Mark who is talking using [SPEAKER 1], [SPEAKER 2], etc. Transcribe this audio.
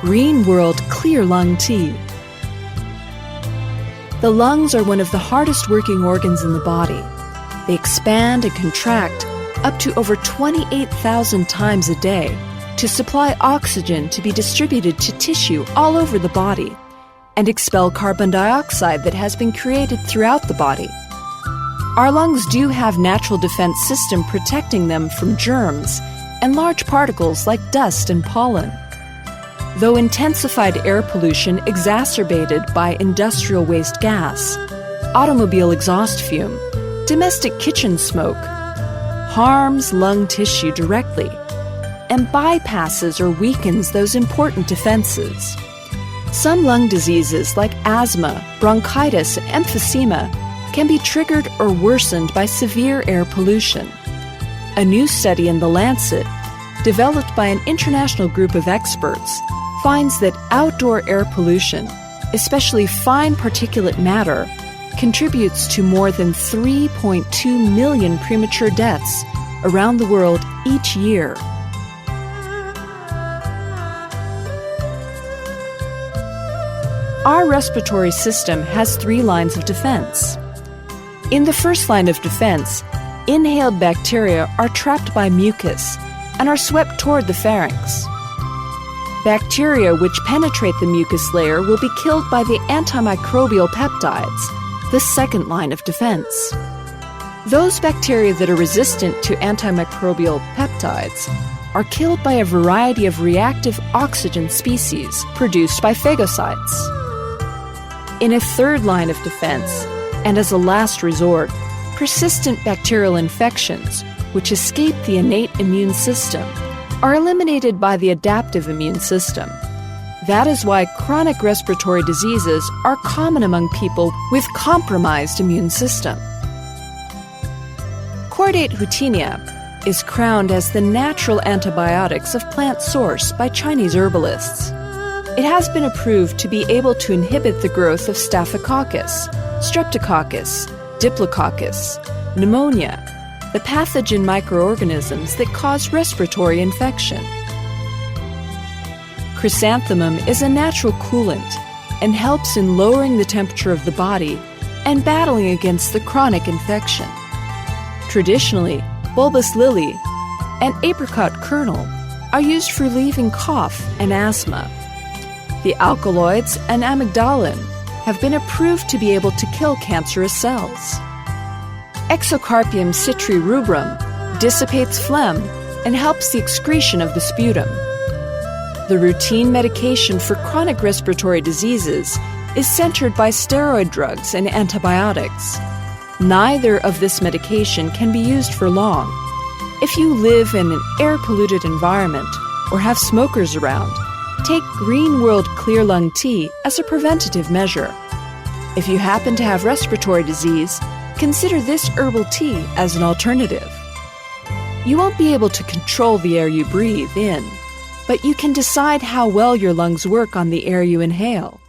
[SPEAKER 1] GreenWorld Clear Lung Tea. The lungs are one of the hardest working organs in the body. They expand and contract up to over 28,000 times a day to supply oxygen to be distributed to tissue all over the body and expel carbon dioxide that has been created throughout the body. Our lungs do have natural defense system protecting them from germs and large particles like dust and pollen. Though intensified air pollution exacerbated by industrial waste gas, automobile exhaust fume, domestic kitchen smoke, harms lung tissue directly and bypasses or weakens those important defenses. Some lung diseases like asthma, bronchitis, and emphysema can be triggered or worsened by severe air pollution. A new study in The Lancet, developed by an international group of experts, finds that outdoor air pollution, especially fine particulate matter, contributes to more than 3.2 million premature deaths around the world each year. Our respiratory system has 3 lines of defense. In the first line of defense, inhaled bacteria are trapped by mucus and are swept toward the pharynx. Bacteria which penetrate the mucus layer will be killed by the antimicrobial peptides, the second line of defense. Those bacteria that are resistant to antimicrobial peptides are killed by a variety of reactive oxygen species produced by phagocytes. In a third line of defense, and as a last resort, persistent bacterial infections, which escape the innate immune system, are eliminated by the adaptive immune system. That is why chronic respiratory diseases are common among people with compromised immune system. Chordate houttenia is crowned as the natural antibiotics of plant source by Chinese herbalists. It has been approved to be able to inhibit the growth of Staphylococcus, Streptococcus, Diplococcus, pneumonia, the pathogen microorganisms that cause respiratory infection. Chrysanthemum is a natural coolant and helps in lowering the temperature of the body and battling against the chronic infection. Traditionally, bulbous lily and apricot kernel are used for relieving cough and asthma. The alkaloids and amygdalin have been approved to be able to kill cancerous cells. Exocarpium citri rubrum dissipates phlegm and helps the excretion of the sputum. The routine medication for chronic respiratory diseases is centered by steroid drugs and antibiotics. Neither of this medication can be used for long. If you live in an air-polluted environment or have smokers around, take GreenWorld Clear Lung Tea as a preventative measure. If you happen to have respiratory disease, consider this herbal tea as an alternative. You won't be able to control the air you breathe in, but you can decide how well your lungs work on the air you inhale.